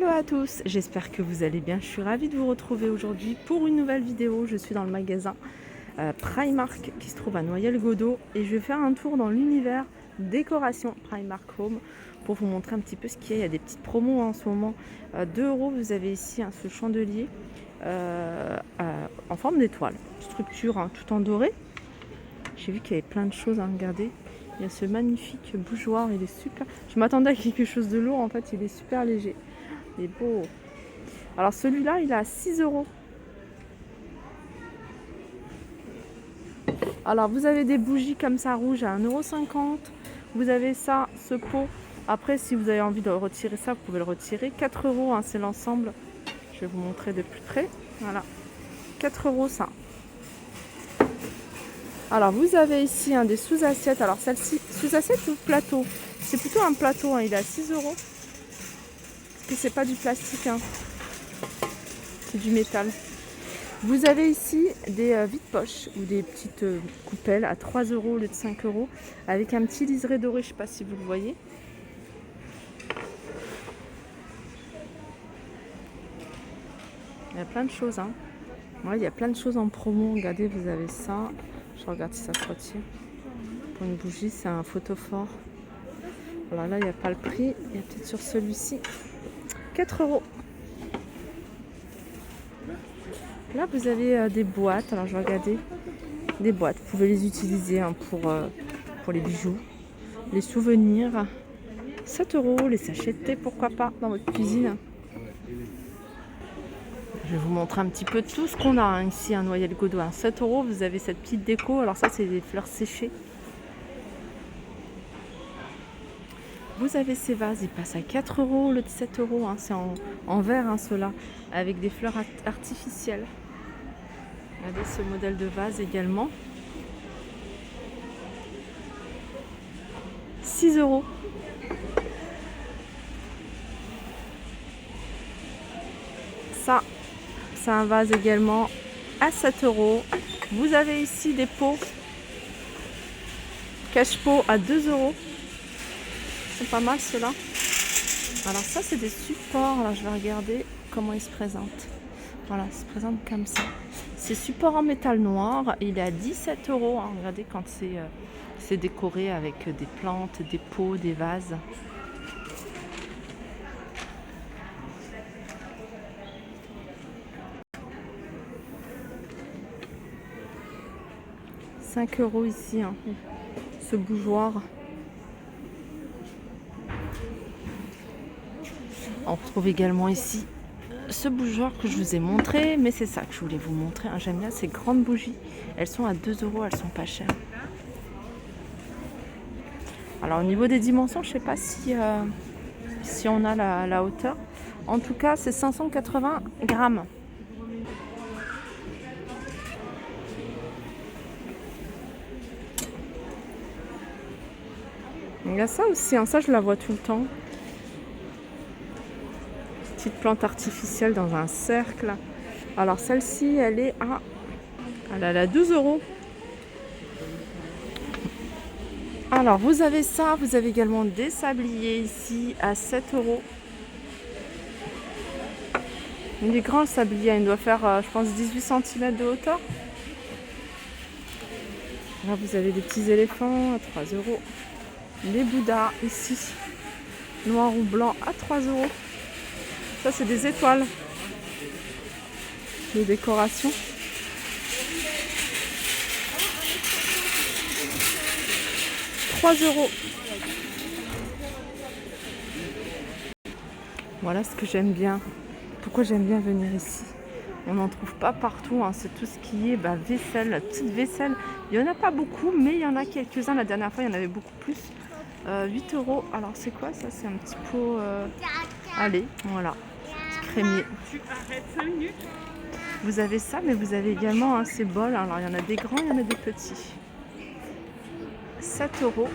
Hello à tous, j'espère que vous allez bien. Je suis ravie de vous retrouver aujourd'hui pour une nouvelle vidéo. Je suis dans le magasin Primark qui se trouve à Noyelles-Godault et je vais faire un tour dans l'univers décoration Primark Home pour vous montrer un petit peu ce qu'il y a. Il y a des petites promos en ce moment. 2 €, vous avez ici ce chandelier en forme d'étoile, structure tout en doré. J'ai vu qu'il y avait plein de choses à regarder. Il y a ce magnifique bougeoir, il est super. Je m'attendais à quelque chose de lourd, en fait il est super léger. Il est beau. Alors celui-là, il est à 6 €. Alors vous avez des bougies comme ça rouges à 1,50 €. Vous avez ça, ce pot. Après, si vous avez envie de retirer ça, vous pouvez le retirer. 4 €, hein, c'est l'ensemble. Je vais vous montrer de plus près. Voilà. 4 € ça. Alors vous avez ici des sous-assiettes. Alors celle-ci, sous-assiette ou plateau? C'est plutôt un plateau, hein. Il est à 6 €. Parce que c'est pas du plastique, hein. C'est du métal. Vous avez ici des vides-poches ou des petites coupelles à 3 € au lieu de 5 € avec un petit liseré doré, je ne sais pas si vous le voyez. Il y a plein de choses, hein. Ouais, il y a plein de choses en promo. Regardez, vous avez ça. Je regarde si ça se retire. Pour une bougie, c'est un photophore. Alors là, il n'y a pas le prix. Il y a peut-être sur celui-ci 4 €. Là, vous avez des boîtes. Alors, je vais regarder. Des boîtes. Vous pouvez les utiliser pour les bijoux, les souvenirs. 7 €, les sachets de thé, pourquoi pas, dans votre cuisine. Je vais vous montrer un petit peu tout ce qu'on a ici à Noyelles-Godault. 7 €, vous avez cette petite déco. Alors ça, c'est des fleurs séchées. Vous avez ces vases, ils passent à 4 € au lieu de 7 €. Hein. C'est en verre, hein, ceux-là, avec des fleurs artificielles. Regardez ce modèle de vase également. 6 €. Ça, c'est un vase également à 7 €. Vous avez ici des pots cache-pot à 2 €. C'est pas mal ceux-là. Alors ça, c'est des supports. Là, je vais regarder comment ils se présentent. Voilà, ils se présentent comme ça. C'est support en métal noir. Il est à 17 €. Hein. Regardez quand c'est décoré avec des plantes, des pots, des vases. « 5 € ici, hein, ce bougeoir. On retrouve également ici ce bougeoir que je vous ai montré, mais c'est ça que je voulais vous montrer. Hein. J'aime bien ces grandes bougies. Elles sont à 2 €, elles sont pas chères. Alors au niveau des dimensions, je ne sais pas si on a la hauteur. En tout cas, c'est 580 grammes. Il y a ça aussi, hein. Ça je la vois tout le temps. Petite plante artificielle dans un cercle. Alors celle-ci, elle est à 12 €. Alors vous avez ça, vous avez également des sabliers ici à 7 €. Il est grand le sablier, il doit faire je pense 18 cm de hauteur. Là vous avez des petits éléphants à 3 €. Les bouddhas ici, noir ou blanc à 3 €. Ça c'est des étoiles de décoration. « 3 €. Voilà ce que j'aime bien. Pourquoi j'aime bien venir ici. On n'en trouve pas partout. Hein. C'est tout ce qui est vaisselle, la petite vaisselle. Il n'y en a pas beaucoup, mais il y en a quelques-uns. La dernière fois, il y en avait beaucoup plus. 8 €. Alors c'est quoi ça? C'est un petit pot à lait. Voilà. Petit crémier. Vous avez ça, mais vous avez également ces bols. Alors il y en a des grands, il y en a des petits. 7 €.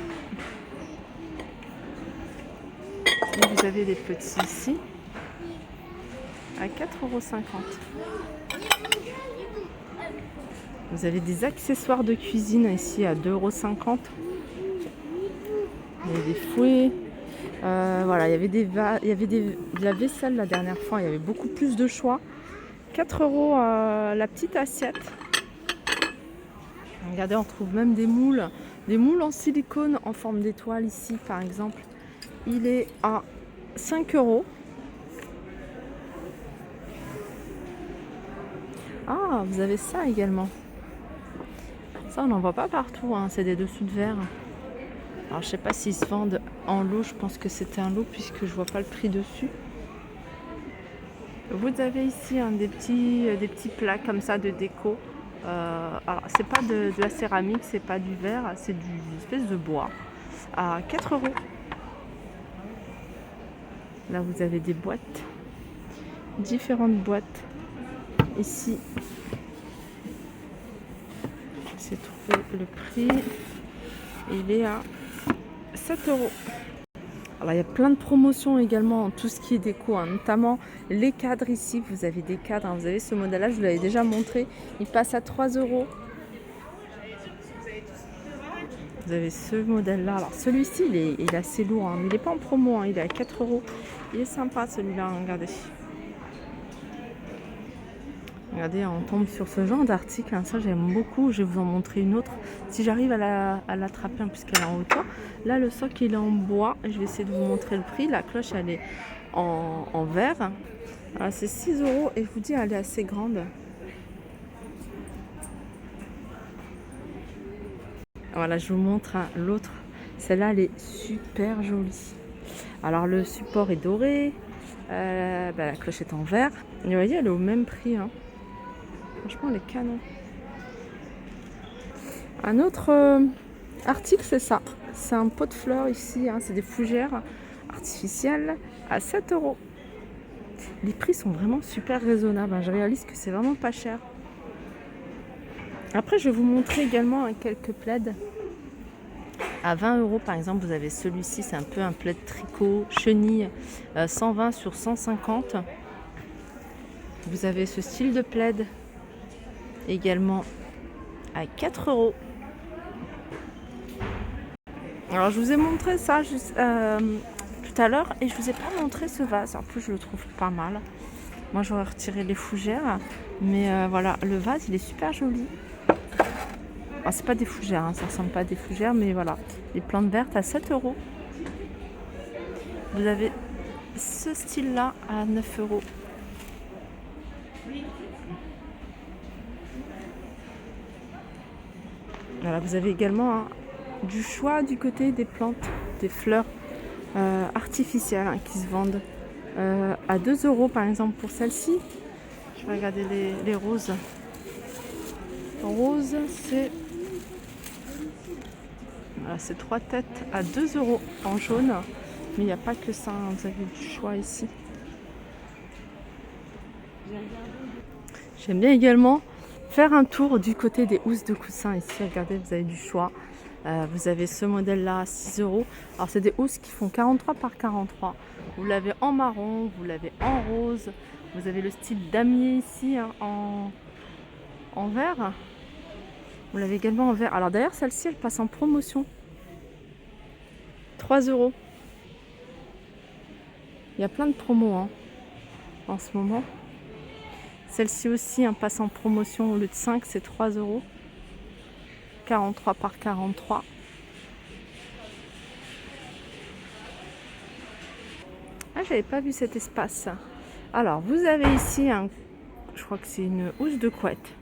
Et vous avez des petits ici à 4,50 €. Vous avez des accessoires de cuisine ici à 2,50 €. Il y a des fouets, Voilà, il y avait de la vaisselle la dernière fois, il y avait beaucoup plus de choix. 4 € la petite assiette. Regardez, on trouve même des moules en silicone en forme d'étoile ici par exemple. Il est à 5 €. Ah, vous avez ça également. Ça, on n'en voit pas partout, hein. C'est des dessous de verre. Alors, je sais pas s'ils se vendent en lot. Je pense que c'était un lot puisque je vois pas le prix dessus. Vous avez ici des petits plats comme ça de déco. Alors, c'est pas de la céramique, c'est pas du verre, c'est d'une espèce de bois. À 4 €. Là, vous avez des boîtes. Différentes boîtes. Ici, j'ai trouvé le prix. Il est à 7 €. Alors, il y a plein de promotions également en tout ce qui est déco, hein, notamment les cadres ici. Vous avez des cadres, hein, vous avez ce modèle-là, je vous l'avais déjà montré. Il passe à 3 €. Vous avez ce modèle-là. Alors, celui-ci, il est assez lourd, hein, mais il n'est pas en promo, hein, il est à 4 €. Il est sympa celui-là, hein, regardez. Regardez, on tombe sur ce genre d'article, hein, ça j'aime beaucoup. Je vais vous en montrer une autre si j'arrive à l'attraper, hein, puisqu'elle est en hauteur. Là, le socle il est en bois. Je vais essayer de vous montrer le prix. La cloche elle est en verre. C'est 6 € et je vous dis, elle est assez grande. Voilà, je vous montre l'autre. Celle-là, elle est super jolie. Alors, le support est doré. La cloche est en verre. Et vous voyez, elle est au même prix, hein. Franchement, elle est canon. Un autre article, c'est ça. C'est un pot de fleurs ici, hein. C'est des fougères artificielles à 7 €. Les prix sont vraiment super raisonnables, hein. Je réalise que c'est vraiment pas cher. Après, je vais vous montrer également quelques plaids. À 20 € par exemple, vous avez celui-ci, c'est un peu un plaid tricot, chenille, 120 sur 150. Vous avez ce style de plaid également à 4 €. Alors, je vous ai montré ça juste, tout à l'heure et je vous ai pas montré ce vase. En plus, je le trouve pas mal. Moi, j'aurais retiré les fougères, mais voilà, le vase, il est super joli. Alors, c'est pas des fougères, hein, ça ressemble pas à des fougères, mais voilà, les plantes vertes à 7 €. Vous avez ce style-là à 9 €. Voilà, vous avez également du choix du côté des plantes, des fleurs artificielles, hein, qui se vendent à 2 € par exemple pour celle-ci. Je vais regarder les roses. Rose, c'est 3 têtes à 2 € en jaune. Mais il n'y a pas que ça, hein, vous avez du choix ici. J'aime bien également faire un tour du côté des housses de coussins ici. Regardez, vous avez du choix. Vous avez ce modèle-là à 6 €. Alors, c'est des housses qui font 43 par 43. Vous l'avez en marron, vous l'avez en rose. Vous avez le style damier ici, hein, en vert. Vous l'avez également en vert. Alors, d'ailleurs, celle-ci, elle passe en promotion. 3 €. Il y a plein de promos, hein, en ce moment. Celle-ci aussi, hein, passe en promotion. Au lieu de 5, c'est 3 €. 43 par 43. Ah, j'avais pas vu cet espace. Alors, vous avez ici, je crois que c'est une housse de couette.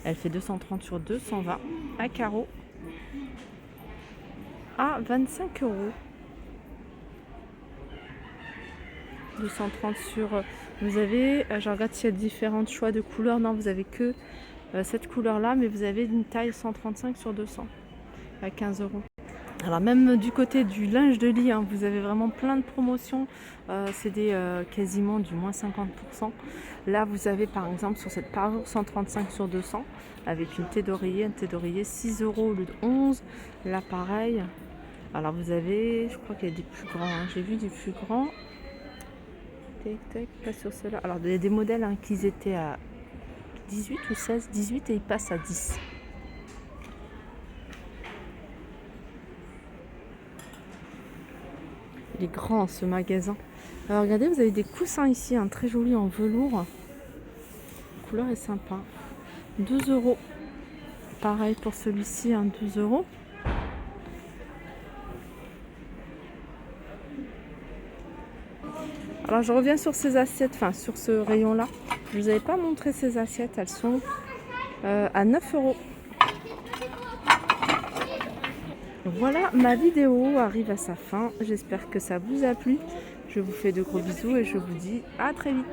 Elle fait 230 sur 220 à carreaux à 25 €. 230 sur... Vous avez, je regarde s'il y a différents choix de couleurs. Non, vous avez que cette couleur-là, mais vous avez une taille 135 sur 200 à 15 €. Alors, même du côté du linge de lit, hein, vous avez vraiment plein de promotions. C'est quasiment du moins 50%. Là, vous avez par exemple sur cette parure 135 sur 200 avec une thé d'oreiller, un thé d'oreiller 6 € au lieu de 11. Là, pareil. Alors, vous avez, je crois qu'il y a des plus grands, hein. J'ai vu des plus grands. Tac, pas sur ceux-là. Alors, il y a des modèles, hein, qui étaient à 18 ou 16, 18 et ils passent à 10. Il est grand ce magasin. Alors regardez, vous avez des coussins ici, un très joli en velours. La couleur est sympa. 12 euros. Pareil pour celui-ci, 12 euros. Alors je reviens sur ces assiettes, enfin sur ce rayon là. Je vous avais pas montré ces assiettes, elles sont à 9 euros. Voilà, ma vidéo arrive à sa fin. J'espère que ça vous a plu. Je vous fais de gros bisous et je vous dis à très vite.